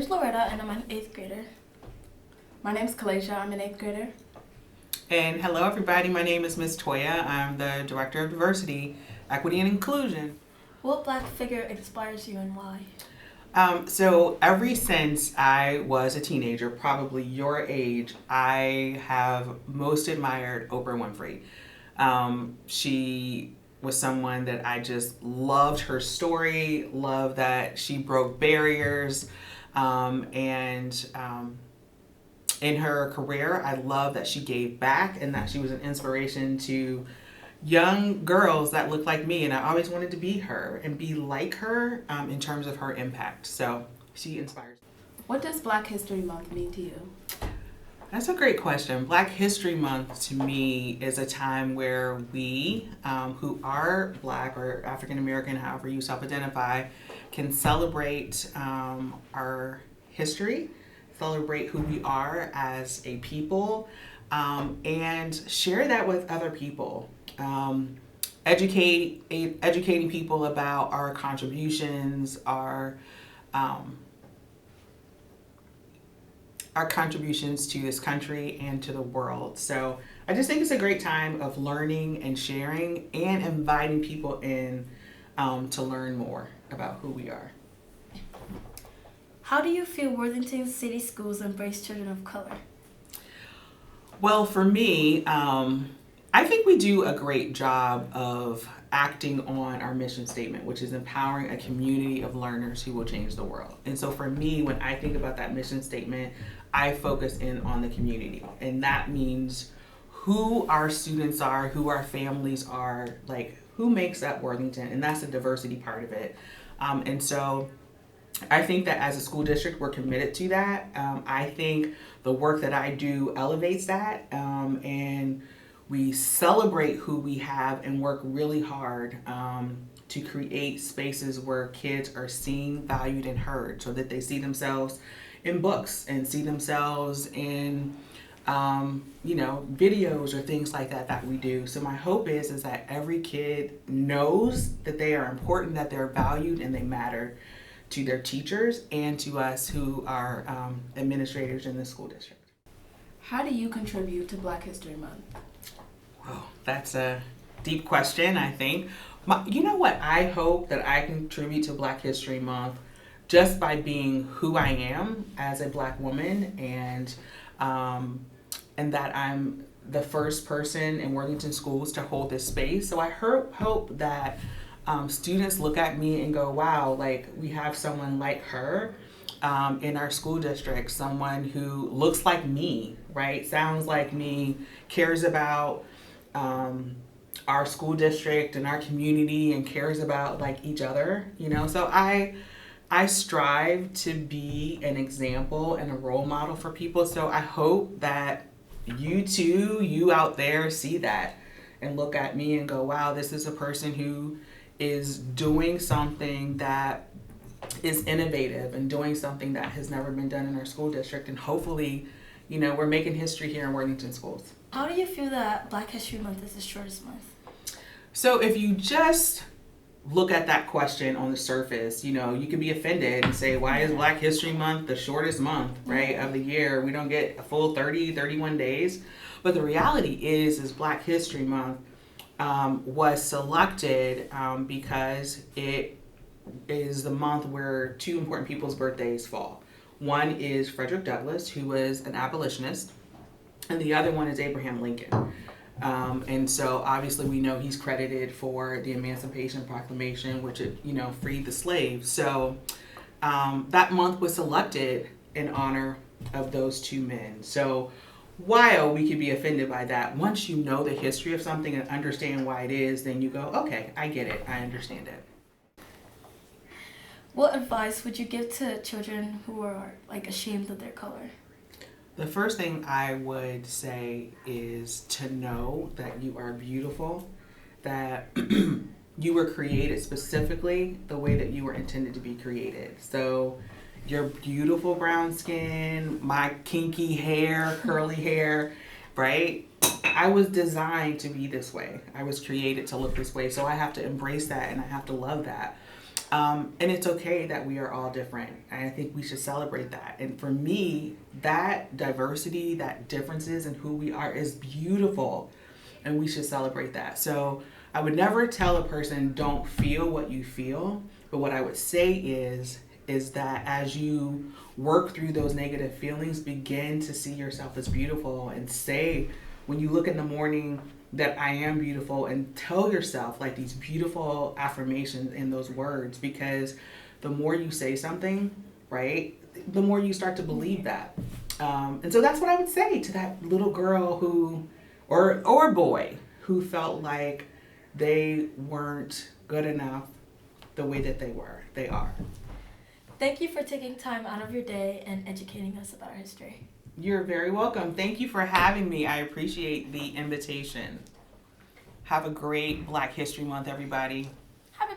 is Loretta, and I'm an 8th grader. My name is Kalasia. I'm an 8th grader. And hello, everybody. My name is Ms. Toya. I'm the Director of Diversity, Equity, and Inclusion. What Black figure inspires you and why? So ever since I was a teenager, probably your age, I have most admired Oprah Winfrey. She was someone that I just loved her story, loved that she broke barriers, and in her career, I love that she gave back and that she was an inspiration to young girls that look like me, and I always wanted to be her and be like her in terms of her impact. So she inspires me. What does Black History Month mean to you? That's a great question. Black History Month to me is a time where we who are Black or African American, however you self-identify, can celebrate our history, celebrate who we are as a people, and share that with other people. Educating people about our contributions, our contributions to this country and to the world. So I just think it's a great time of learning and sharing and inviting people in to learn more about who we are. How do you feel Worthington City Schools embrace children of color? Well, for me, I think we do a great job of acting on our mission statement, which is empowering a community of learners who will change the world. And so for me, when I think about that mission statement, I focus in on the community. And that means who our students are, who our families are, like who makes up Worthington. And that's the diversity part of it. And so I think that as a school district, we're committed to that. I think the work that I do elevates that. And we celebrate who we have and work really hard to create spaces where kids are seen, valued, and heard so that they see themselves in books and see themselves in videos or things like that we do. So my hope is that every kid knows that they are important, that they're valued, and they matter to their teachers and to us who are administrators in the school district. How do you contribute to Black History Month? Oh, that's a deep question, I think. You know what? I hope that I contribute to Black History Month just by being who I am as a Black woman, and that I'm the first person in Worthington Schools to hold this space. So I hope that students look at me and go, wow, like we have someone like her in our school district, someone who looks like me, right? Sounds like me, cares about our school district and our community, and cares about like each other, So I strive to be an example and a role model for people. So I hope that you out there see that and look at me and go, wow, this is a person who is doing something that is innovative and doing something that has never been done in our school district. And hopefully, we're making history here in Worthington Schools. How do you feel that Black History Month is the shortest month? So if you just look at that question on the surface, you can be offended and say, why is Black History Month the shortest month, right, of the year? We don't get a full 31 days. But the reality is Black History Month was selected because it is the month where two important people's birthdays fall. One is Frederick Douglass, who was an abolitionist, and the other one is Abraham Lincoln. And so obviously we know he's credited for the Emancipation Proclamation, which freed the slaves. So that month was selected in honor of those two men. So while we could be offended by that, once you know the history of something and understand why it is, then you go, okay, I get it, I understand it. What advice would you give to children who are ashamed of their color? The first thing I would say is to know that you are beautiful, that you were created specifically the way that you were intended to be created. So your beautiful brown skin, my kinky hair, curly hair, right? I was designed to be this way. I was created to look this way. So I have to embrace that and I have to love that. And it's okay that we are all different. And I think we should celebrate that. And for me, that diversity, that differences in who we are is beautiful. And we should celebrate that. So I would never tell a person, don't feel what you feel. But what I would say is that as you work through those negative feelings, begin to see yourself as beautiful and say, when you look in the morning, that I am beautiful, and tell yourself like these beautiful affirmations in those words, because the more you say something, right, the more you start to believe that. And so that's what I would say to that little girl who, or boy, who felt like they weren't good enough the way that they are. Thank you for taking time out of your day and educating us about our history. You're very welcome. Thank you for having me. I appreciate the invitation. Have a great Black History Month, everybody.